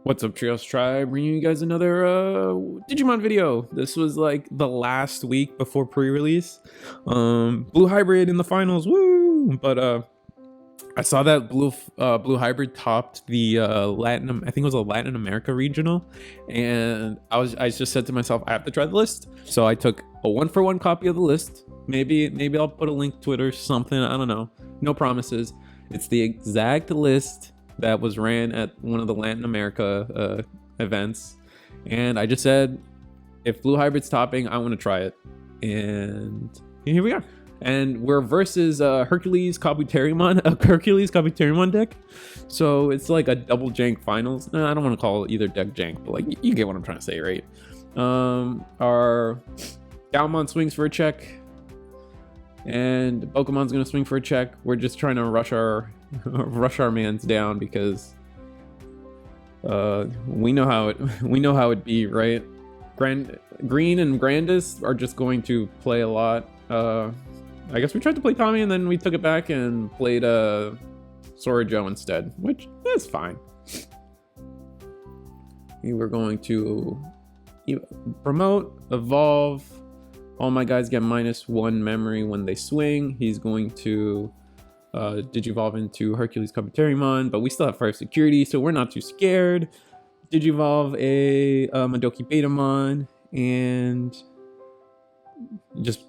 What's up, Trios Tribe? Bringing you guys another Digimon video. This was like the last week before pre-release. Blue Hybrid in the finals, woo! But I saw that Blue Hybrid topped the I think it was a Latin America regional, and I just said to myself, I have to try the list. So I took a 1-for-1 copy of the list. Maybe I'll put a link to it or something. I don't know. No promises. It's the exact list that was ran at one of the Latin America events, and I just said, if Blue Hybrid's topping, I want to try it, and here we are. And we're versus Hercules Kabuterimon deck, so it's like a double jank finals. No, I don't want to call it either deck jank, but like you get what I'm trying to say, right? Our Galmon swings for a check, and Pokemon's gonna swing for a check. We're just trying to rush our mans down because we know how it be, right? Green and Grandis are just going to play a lot. I guess we tried to play Tommy and then we took it back and played Sora Joe instead, which is fine. We were going to promote, evolve. All my guys get -1 memory when they swing. He's going to Digivolve into Hercules Kabuterimon, but we still have 5 security, so we're not too scared. Digivolve a Madoki Betamon and just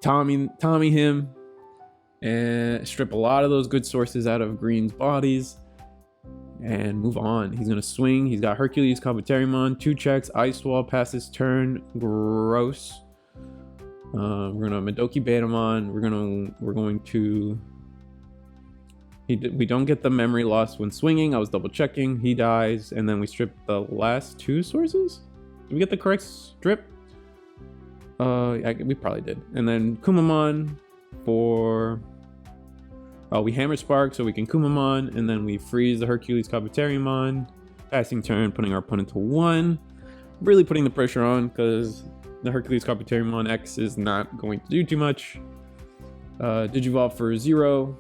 Tommy him and strip a lot of those good sources out of Green's bodies and move on. He's gonna swing. He's got Hercules Kabuterimon, 2 checks, Ice Wall, passes turn. Gross. We're gonna Madoki Betamon. We're going to. We don't get the memory loss when swinging. I was double checking. He dies, and then we strip the last 2 sources. Did we get the correct strip? We probably did. And then Kumamon for. We hammer Spark so we can Kumamon, and then we freeze the Hercules Kabuterimon. Passing turn, putting our opponent to 1. Really putting the pressure on because the Hercules Kabuterimon X is not going to do too much. Digivolve for 0.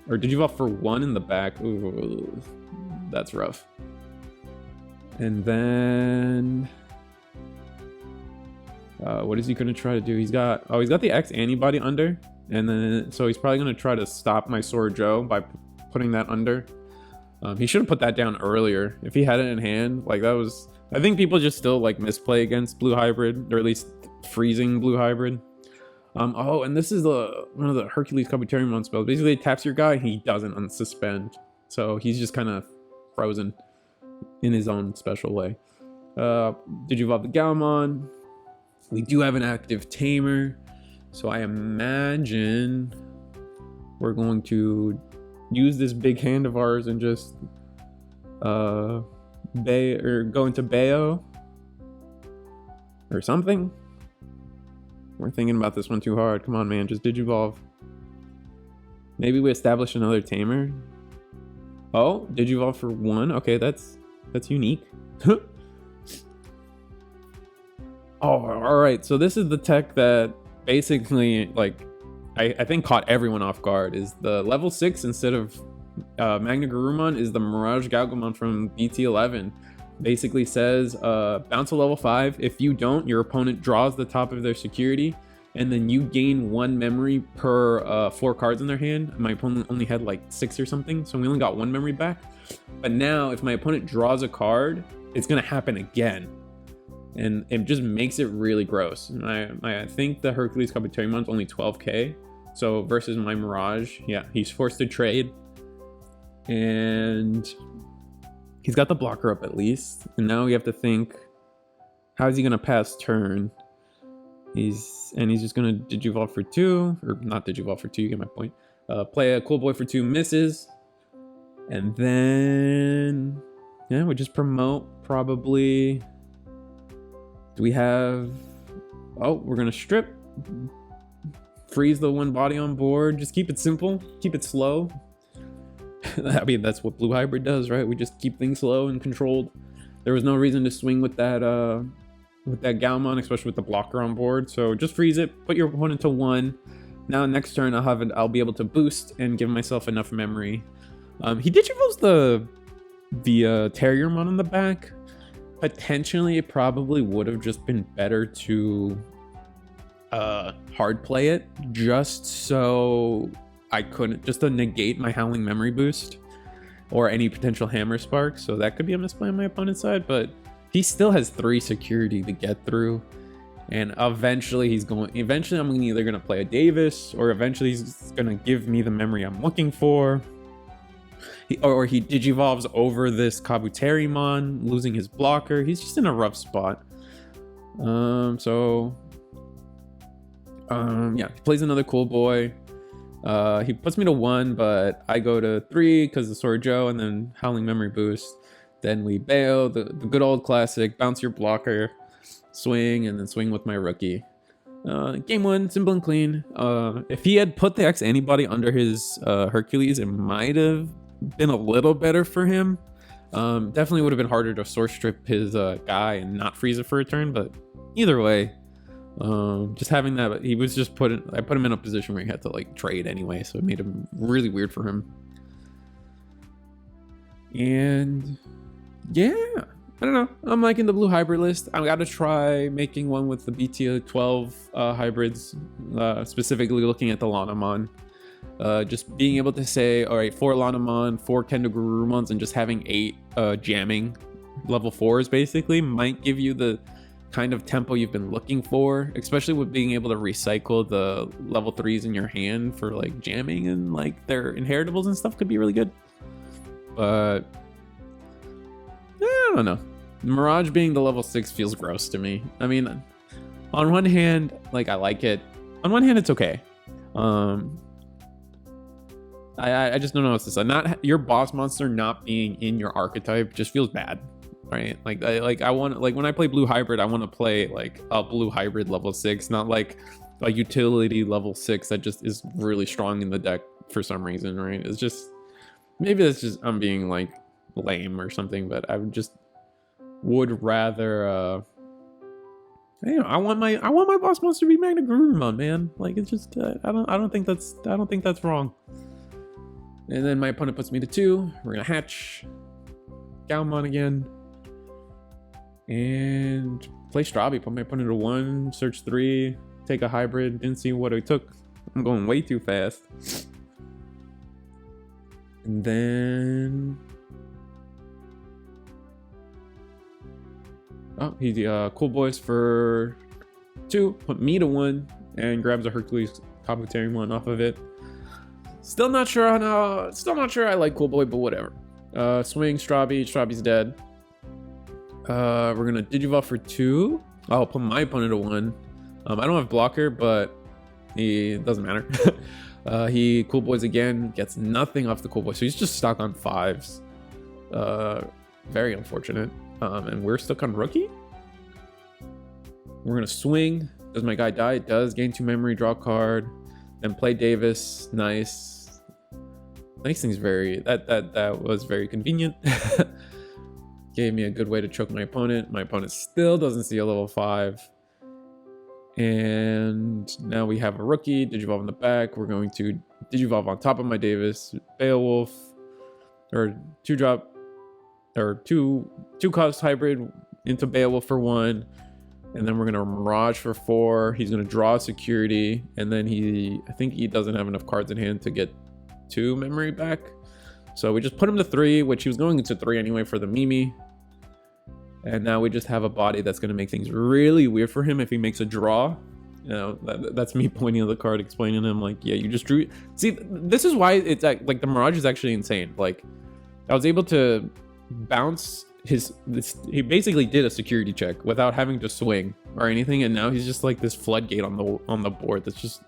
Or Digivolve for 1 in the back. Ooh, that's rough. And then what is he gonna try to do? He's got the X antibody under, and then so he's probably gonna try to stop my Sora Joe by putting that under. He should have put that down earlier. If he had it in hand, like that was. I think people just still like misplay against Blue Hybrid, or at least freezing Blue Hybrid. Oh, and this is one of the Hercules Kabuterimon spells. Basically, it taps your guy, he doesn't unsuspend. So he's just kind of frozen in his own special way. Digivolve the Galmon. We do have an active Tamer. So I imagine we're going to use this big hand of ours and just go into Bayo or something. We're thinking about this one too hard. Come on, man, just Digivolve. Maybe we establish another Tamer. Oh, Digivolve for 1. Okay, that's unique. Oh, all right. So this is the tech that basically, like, I think caught everyone off guard. Is the level 6 instead of Magna Garurumon is the Mirage Galgamon from BT11. Basically says bounce to level 5. If you don't, your opponent draws the top of their security, and then you gain 1 memory per 4 cards in their hand. My opponent only had like 6 or something, so we only got 1 memory back. But now if my opponent draws a card, it's gonna happen again, and it just makes it really gross. And I think the Hercules Kabuterimon's only 12k, so versus my Mirage, yeah, he's forced to trade, and he's got the blocker up at least. And now we have to think, how is he gonna pass turn? He's just gonna Digivolve for 2, or not Digivolve for 2, you get my point. Play a Cool Boy for 2, misses. And then, yeah, we just promote probably. Do we have, oh, we're gonna strip. Freeze the 1 body on board. Just keep it simple, keep it slow. I mean, that's what Blue Hybrid does, right? We just keep things slow and controlled. There was no reason to swing with that Galmon, especially with the blocker on board. So just freeze it, put your opponent to 1. Now next turn I'll be able to boost and give myself enough memory. He Digivolves the Terriermon on the back, potentially it probably would have just been better to hard play it, just so I couldn't, just to negate my Howling Memory boost or any potential Hammer Spark. So that could be a misplay on my opponent's side, but he still has 3 security to get through. And eventually I'm either gonna play a Davis, or eventually he's gonna give me the memory I'm looking for. Or he Digivolves over this Kabuterimon, losing his blocker. He's just in a rough spot. Yeah, he plays another Cool Boy. He puts me to 1, but I go to 3 because of Sword Joe, and then Howling Memory boost. Then we bail, the good old classic, bounce your blocker, swing, and then swing with my rookie. Game 1, simple and clean. If he had put the X Antibody under his Hercules, it might have been a little better for him. Definitely would have been harder to source strip his guy and not freeze it for a turn, but either way, just having that, he was just I put him in a position where he had to like trade anyway, so it made him really weird for him. And yeah, I don't know, I'm liking the blue hybrid list. I gotta try making one with the BT12 hybrids, specifically looking at the Lanamon. Just being able to say, all right, 4 Lanamon, 4 Kendogurumons, and just having 8 jamming level 4s basically might give you the kind of tempo you've been looking for, especially with being able to recycle the level 3s in your hand for like jamming, and like their inheritables and stuff could be really good. But I don't know, Mirage being the level 6 feels gross to me. I mean, on one hand, like I like it, on one hand it's okay. I just don't know what to say. Not your boss monster not being in your archetype just feels bad, right? I want, like when I play blue hybrid, I want to play like a blue hybrid level 6, not like a utility level 6 that just is really strong in the deck for some reason, right? It's just, maybe that's just I'm being like lame or something, but I would rather you know, I want my boss monster to be Magna Gurumon, man. Like it's just I don't think that's wrong. And then my opponent puts me to 2. We're gonna hatch Galmon again and play Strabi. Put my opponent to 1, search 3, take a hybrid. Didn't see what I took. I'm going way too fast. And then he Cool Boys for 2, put me to 1, and grabs a Hercules Kabuterimon off of it. Still not sure I like Cool Boy, but whatever. Swing Strabi's dead. We're gonna Digivolve for 2. I'll put my opponent to 1. I don't have blocker, but it doesn't matter. He Cool Boys again, gets nothing off the Cool Boy, so he's just stuck on 5s. Very unfortunate. And we're stuck on rookie. We're gonna swing. Does my guy die? It does. Gain 2 memory, draw a card, then play Davis. Nice. Nice thing's very that was very convenient. Gave me a good way to choke my opponent. My opponent still doesn't see a level 5. And now we have a rookie, Digivolve in the back. We're going to Digivolve on top of my Davis, Beowulf, or 2-drop, or 2 cost hybrid into Beowulf for 1. And then we're gonna Mirage for 4. He's gonna draw security, and then I think he doesn't have enough cards in hand to get 2 memory back. So we just put him to 3, which he was going into 3 anyway for the Mimi. And now we just have a body that's gonna make things really weird for him if he makes a draw. You know, that's me pointing at the card, explaining to him like, yeah, you just drew. See, this is why it's like the Mirage is actually insane. Like, I was able to bounce he basically did a security check without having to swing or anything, and now he's just like this floodgate on the board that's just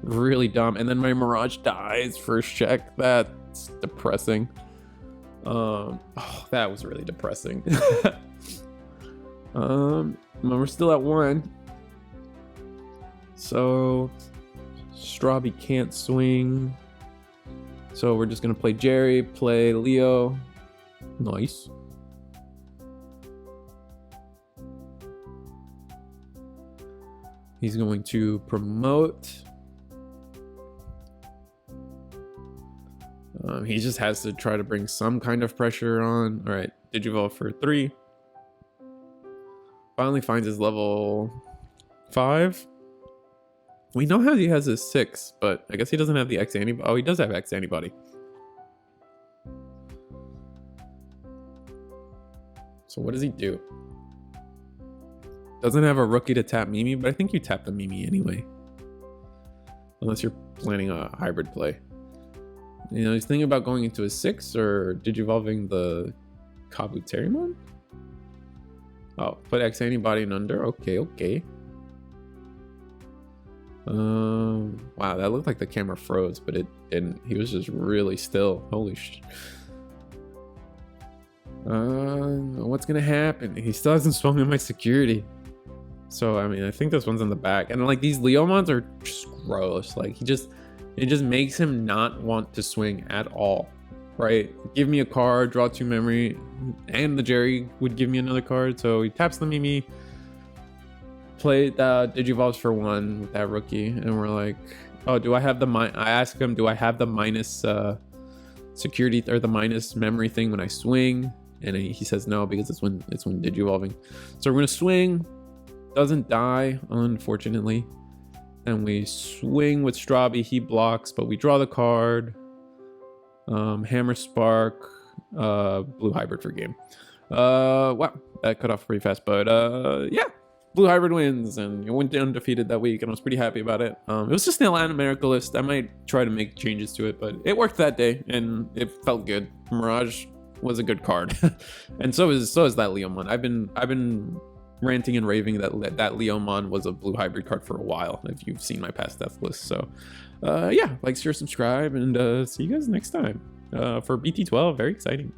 really dumb. And then my Mirage dies first check. That's depressing. That was really depressing. We're still at 1, so Strabi can't swing, so we're just gonna play Jerry, play Leo. Nice. He's going to promote. He just has to try to bring some kind of pressure on. All right, Digivolve for 3. Finally finds his level 5. We know how he has his 6, but I guess he doesn't have the X antibody. Oh, he does have X antibody. So what does he do? Doesn't have a rookie to tap Mimi, but I think you tap the Mimi anyway. Unless you're planning a hybrid play. You know, he's thinking about going into a 6 or Digivolving the Kabuterimon? Oh, put X antibody in under. Okay, okay. Wow, that looked like the camera froze, but it didn't. He was just really still. Holy sh. What's gonna happen? He still hasn't swung in my security. So I mean, I think this one's in the back, and like these Leomons are just gross. Like it just makes him not want to swing at all, right? Give me a card, draw 2 memory, and the Jerry would give me another card. So he taps the Mimi, play the Digivolves for 1 with that rookie, and we're like, oh, do I have the I ask him, do I have the minus security or the minus memory thing when I swing? And he says no, because it's when Digivolving. So we're gonna swing. Doesn't die, unfortunately. And we swing with Strabi. He blocks, but we draw the card. Hammer Spark, Blue Hybrid for game. Wow, that cut off pretty fast, but yeah, Blue Hybrid wins, and you went undefeated that week, and I was pretty happy about it. It was just an Latin America list. I might try to make changes to it, but it worked that day, and it felt good. Mirage was a good card, and so is that Leomon. I've been ranting and raving that Leomon was a Blue Hybrid card for a while, if you've seen my past death list. So yeah, like, share, subscribe, and see you guys next time for BT12. Very exciting.